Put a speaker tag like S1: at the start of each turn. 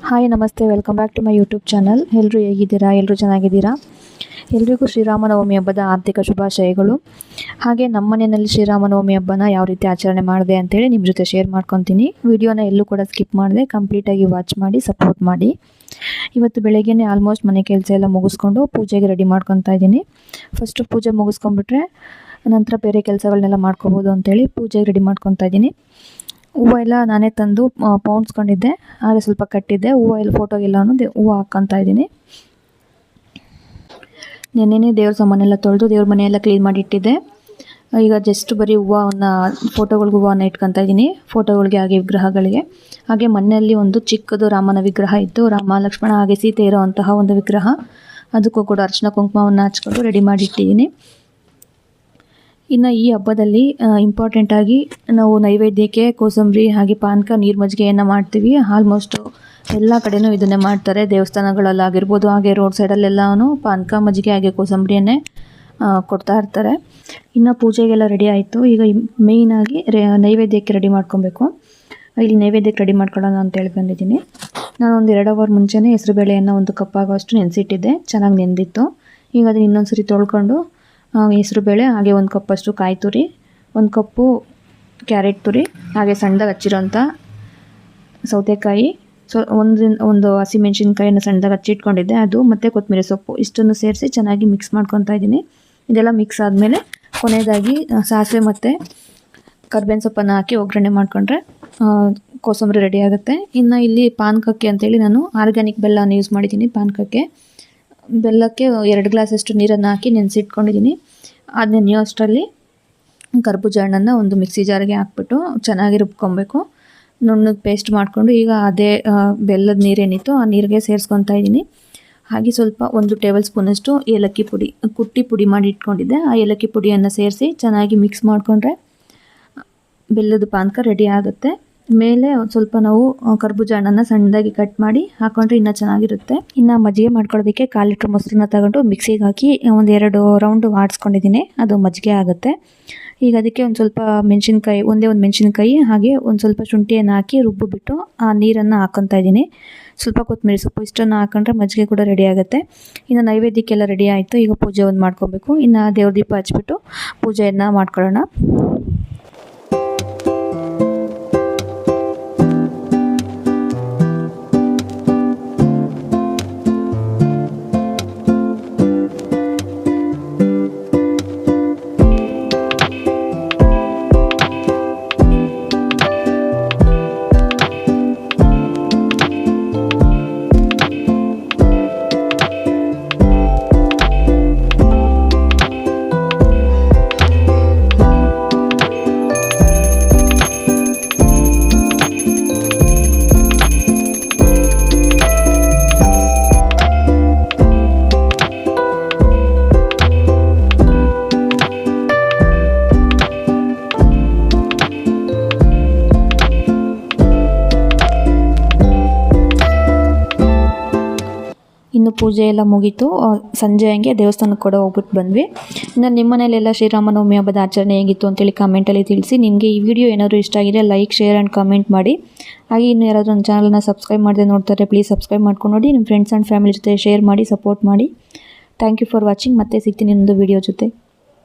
S1: Hi ನಮಸ್ತೆ, welcome back to my YouTube channel. ಎಲ್ಲರೂ ಹೇಗಿದ್ದೀರಾ? ಎಲ್ಲರೂ ಚೆನ್ನಾಗಿದ್ದೀರಾ? ಎಲ್ರಿಗೂ ಶ್ರೀರಾಮನವಮಿ ಹಬ್ಬದ ಆರ್ಥಿಕ ಶುಭಾಶಯಗಳು. ಹಾಗೆ ನಮ್ಮ ಮನೆಯಲ್ಲಿ ಶ್ರೀರಾಮನವಮಿ ಹಬ್ಬನ ಯಾವ ರೀತಿ ಆಚರಣೆ ಮಾಡಿದೆ ಅಂತೇಳಿ ನಿಮ್ಮ ಜೊತೆ ಶೇರ್ ಮಾಡ್ಕೊತೀನಿ. ವಿಡಿಯೋನ ಎಲ್ಲೂ ಕೂಡ ಸ್ಕಿಪ್ ಮಾಡಿದೆ ಕಂಪ್ಲೀಟಾಗಿ ವಾಚ್ ಮಾಡಿ ಸಪೋರ್ಟ್ ಮಾಡಿ. ಇವತ್ತು ಬೆಳಗ್ಗೆನೇ ಆಲ್ಮೋಸ್ಟ್ ಮನೆ ಕೆಲಸ ಎಲ್ಲ ಮುಗಿಸ್ಕೊಂಡು ಪೂಜೆಗೆ ರೆಡಿ ಮಾಡ್ಕೊತಾ ಇದ್ದೀನಿ. ಫಸ್ಟು ಪೂಜೆ ಮುಗಿಸ್ಕೊಂಡ್ಬಿಟ್ರೆ ನಂತರ ಬೇರೆ ಕೆಲಸಗಳನ್ನೆಲ್ಲ ಮಾಡ್ಕೋಬೋದು ಅಂತೇಳಿ ಪೂಜೆಗೆ ರೆಡಿ ಮಾಡ್ಕೊತಾ ಇದ್ದೀನಿ. ಹೂವು ಎಲ್ಲ ನಾನೇ ತಂದು ಪೌಂಡ್ಸ್ಕೊಂಡಿದ್ದೆ, ಹಾಗೆ ಸ್ವಲ್ಪ ಕಟ್ಟಿದ್ದೆ. ಹೂವು ಎಲ್ಲ ಫೋಟೋಗೆಲ್ಲನೂ ಹೂವು ಹಾಕ್ಕೊತಾ ಇದ್ದೀನಿ. ನೆನ್ನೆನೇ ದೇವ್ರ ಸಾಮಾನೆಲ್ಲ ತೊಳೆದು ದೇವ್ರ ಮನೆಯೆಲ್ಲ ಕ್ಲೀನ್ ಮಾಡಿ ಇಟ್ಟಿದ್ದೆ. ಈಗ ಜಸ್ಟ್ ಬರೀ ಹೂವನ್ನ ಫೋಟೋಗಳಿಗೆ ಹೂವನ್ನ ಇಟ್ಕೊತಾ ಇದ್ದೀನಿ, ಫೋಟೋಗಳಿಗೆ ಹಾಗೆ ವಿಗ್ರಹಗಳಿಗೆ. ಹಾಗೆ ಮನೆಯಲ್ಲಿ ಒಂದು ಚಿಕ್ಕದು ರಾಮನ ವಿಗ್ರಹ ಇತ್ತು, ರಾಮ ಲಕ್ಷ್ಮಣ ಹಾಗೆ ಸೀತೆ ಇರೋವಂತಹ ಒಂದು ವಿಗ್ರಹ. ಅದಕ್ಕೂ ಕೂಡ ಅರ್ಶಿನ ಕುಂಕುಮವನ್ನು ಹಚ್ಕೊಂಡು ರೆಡಿ ಮಾಡಿ ಇಟ್ಟಿದ್ದೀನಿ. ಇನ್ನು ಈ ಹಬ್ಬದಲ್ಲಿ ಇಂಪಾರ್ಟೆಂಟಾಗಿ ನಾವು ನೈವೇದ್ಯಕ್ಕೆ ಕೋಸಂಬರಿ ಹಾಗೆ ಪಾನಕ ನೀರು ಮಜ್ಜಿಗೆಯನ್ನು ಮಾಡ್ತೀವಿ. ಆಲ್ಮೋಸ್ಟು ಎಲ್ಲ ಕಡೆಯೂ ಇದನ್ನೇ ಮಾಡ್ತಾರೆ, ದೇವಸ್ಥಾನಗಳಲ್ಲಾಗಿರ್ಬೋದು ಹಾಗೆ ರೋಡ್ ಸೈಡಲ್ಲೆಲ್ಲನೂ ಪಾನಕ ಮಜ್ಜಿಗೆ ಹಾಗೆ ಕೋಸಂಬರಿಯನ್ನೇ ಕೊಡ್ತಾ ಇರ್ತಾರೆ. ಇನ್ನು ಪೂಜೆಗೆಲ್ಲ ರೆಡಿ ಆಯಿತು. ಈಗ ಮೇಯ್ನಾಗಿ ನೈವೇದ್ಯಕ್ಕೆ ರೆಡಿ ಮಾಡ್ಕೊಬೇಕು. ಇಲ್ಲಿ ನೈವೇದ್ಯಕ್ಕೆ ರೆಡಿ ಮಾಡ್ಕೊಳ್ಳೋಣ ಅಂತೇಳಿ ಬಂದಿದ್ದೀನಿ. ನಾನು ಒಂದು 2 ಅವರ್ ಮುಂಚೆನೇ ಹೆಸರುಬೇಳೆಯನ್ನು 1 ಕಪ್ ಆಗೋಷ್ಟು ನೆನೆಸಿಟ್ಟಿದ್ದೆ, ಚೆನ್ನಾಗಿ ನೆಂದಿತ್ತು. ಈಗ ಅದನ್ನು ಇನ್ನೊಂದು ಸರಿ ತೊಳ್ಕೊಂಡು ಹೆಸರುಬೇಳೆ ಹಾಗೆ 1 ಕಪ್ಪಷ್ಟು ಕಾಯಿ ತುರಿ, 1 ಕಪ್ಪು ಕ್ಯಾರೆಟ್ ತುರಿ, ಹಾಗೆ ಸಣ್ಣದಾಗಿ ಹಚ್ಚಿರೋಂಥ ಸೌತೆಕಾಯಿ, ಒಂದು ಹಸಿಮೆಣ್ಸಿನ್ಕಾಯಿನ ಸಣ್ಣದಾಗಿ ಹಚ್ಚಿಟ್ಕೊಂಡಿದ್ದೆ, ಅದು ಮತ್ತು ಕೊತ್ತಂಬರಿ ಸೊಪ್ಪು, ಇಷ್ಟನ್ನು ಸೇರಿಸಿ ಚೆನ್ನಾಗಿ ಮಿಕ್ಸ್ ಮಾಡ್ಕೊತಾ ಇದ್ದೀನಿ. ಇದೆಲ್ಲ ಮಿಕ್ಸ್ ಆದಮೇಲೆ ಕೊನೆಯದಾಗಿ ಸಾಸಿವೆ ಮತ್ತು ಕರ್ಬೇವಿನ ಸೊಪ್ಪನ್ನು ಹಾಕಿ ಒಗ್ಗರಣೆ ಮಾಡಿಕೊಂಡ್ರೆ ಕೋಸಂಬರಿ ರೆಡಿ ಆಗುತ್ತೆ. ಇನ್ನು ಇಲ್ಲಿ ಪಾನಕಕ್ಕೆ ಅಂತೇಳಿ ನಾನು ಆರ್ಗ್ಯಾನಿಕ್ ಬೆಲ್ಲನ ಯೂಸ್ ಮಾಡಿದ್ದೀನಿ. ಪಾನಕಕ್ಕೆ ಬೆಲ್ಲಕ್ಕೆ 2 ಗ್ಲಾಸಷ್ಟು ನೀರನ್ನು ಹಾಕಿ ನೆನೆಸಿಟ್ಕೊಂಡಿದ್ದೀನಿ. ಅದು ನೆನೆಯೋಷ್ಟರಲ್ಲಿ ಕರ್ಬೂಜ ಹಣ್ಣನ್ನು ಒಂದು ಮಿಕ್ಸಿ ಜಾರ್ಗೆ ಹಾಕ್ಬಿಟ್ಟು ಚೆನ್ನಾಗಿ ರುಬ್ಕೊಬೇಕು, ನುಣ್ಣಗೆ ಪೇಸ್ಟ್ ಮಾಡಿಕೊಂಡು. ಈಗ ಅದೇ ಬೆಲ್ಲದ ನೀರೇನಿತ್ತು ಆ ನೀರಿಗೆ ಸೇರಿಸ್ಕೊತಾ ಇದ್ದೀನಿ. ಹಾಗೆ ಸ್ವಲ್ಪ 1 ಟೇಬಲ್ ಸ್ಪೂನಷ್ಟು ಏಲಕ್ಕಿ ಪುಡಿ ಕುಟ್ಟಿ ಪುಡಿ ಮಾಡಿ ಇಟ್ಕೊಂಡಿದ್ದೆ, ಆ ಏಲಕ್ಕಿ ಪುಡಿಯನ್ನು ಸೇರಿಸಿ ಚೆನ್ನಾಗಿ ಮಿಕ್ಸ್ ಮಾಡಿಕೊಂಡ್ರೆ ಬೆಲ್ಲದ ಪಾನಕ ರೆಡಿ ಆಗುತ್ತೆ. ಮೇಲೆ ಒಂದು ಸ್ವಲ್ಪ ನಾವು ಕರ್ಬೂಜ ಹಣ್ಣನ್ನು ಸಣ್ಣದಾಗಿ ಕಟ್ ಮಾಡಿ ಹಾಕೊಂಡ್ರೆ ಇನ್ನೂ ಚೆನ್ನಾಗಿರುತ್ತೆ. ಇನ್ನು ಮಜ್ಜಿಗೆ ಮಾಡ್ಕೊಳ್ಳೋದಕ್ಕೆ 1/4 ಲೀಟ್ರ್ ಮೊಸರನ್ನ ತಗೊಂಡು ಮಿಕ್ಸಿಗೆ ಹಾಕಿ 1-2 ರೌಂಡು ಆಡಿಸ್ಕೊಂಡಿದ್ದೀನಿ, ಅದು ಮಜ್ಜಿಗೆ ಆಗುತ್ತೆ. ಈಗ ಅದಕ್ಕೆ ಒಂದು ಸ್ವಲ್ಪ ಮೆಣಸಿನ್ಕಾಯಿ, ಒಂದೇ ಒಂದು ಮೆಣಸಿನ್ಕಾಯಿ ಹಾಗೆ ಒಂದು ಸ್ವಲ್ಪ ಶುಂಠಿಯನ್ನು ಹಾಕಿ ರುಬ್ಬಿಬಿಟ್ಟು ಆ ನೀರನ್ನು ಹಾಕ್ಕೊತಾ ಇದ್ದೀನಿ. ಸ್ವಲ್ಪ ಕೊತ್ತಂಬರಿ ಸೊಪ್ಪು, ಇಷ್ಟನ್ನು ಹಾಕೊಂಡ್ರೆ ಮಜ್ಜಿಗೆ ಕೂಡ ರೆಡಿ ಆಗುತ್ತೆ. ಇನ್ನು ನೈವೇದ್ಯಕ್ಕೆಲ್ಲ ರೆಡಿ ಆಯಿತು. ಈಗ ಪೂಜೆ ಒಂದು ಮಾಡ್ಕೊಬೇಕು. ಇನ್ನು ದೇವ್ರ ದೀಪ ಹಚ್ಬಿಟ್ಟು ಪೂಜೆಯನ್ನು ಮಾಡ್ಕೊಳ್ಳೋಣ. ಇನ್ನು ಪೂಜೆ ಎಲ್ಲ ಮುಗೀತು. ಸಂಜೆ ಹಂಗೆ ದೇವಸ್ಥಾನಕ್ಕೆ ಕೂಡ ಹೋಗ್ಬಿಟ್ಟು ಬಂದ್ವಿ. ಇನ್ನು ನಿಮ್ಮ ಮನೇಲೆಲ್ಲ ಶ್ರೀರಾಮನವಮಿ ಹಬ್ಬದ ಆಚರಣೆ ಹೇಗಿತ್ತು ಅಂತೇಳಿ ಕಮೆಂಟಲ್ಲಿ ತಿಳಿಸಿ. ನಿಮಗೆ ಈ ವಿಡಿಯೋ ಏನಾದರೂ ಇಷ್ಟ ಆಗಿದೆ ಲೈಕ್, ಶೇರ್ ಆ್ಯಂಡ್ ಕಮೆಂಟ್ ಮಾಡಿ. ಹಾಗೆ ಇನ್ನು ಯಾರಾದರೂ ನನ್ನ ಚಾನಲ್ನ ಸಬ್ಸ್ಕ್ರೈಬ್ ಮಾಡದೆ ನೋಡ್ತಾರೆ ಪ್ಲೀಸ್ ಸಬ್ಸ್ಕ್ರೈಬ್ ಮಾಡ್ಕೊಂಡು ನೋಡಿ. ನಿಮ್ಮ ಫ್ರೆಂಡ್ಸ್ ಆ್ಯಂಡ್ ಫ್ಯಾಮಿಲಿ ಜೊತೆ ಶೇರ್ ಮಾಡಿ, ಸಪೋರ್ಟ್ ಮಾಡಿ. Thank you for watching. ಮತ್ತೆ ಸಿಗ್ತೀನಿ ಇನ್ನೊಂದು ವಿಡಿಯೋ ಜೊತೆ.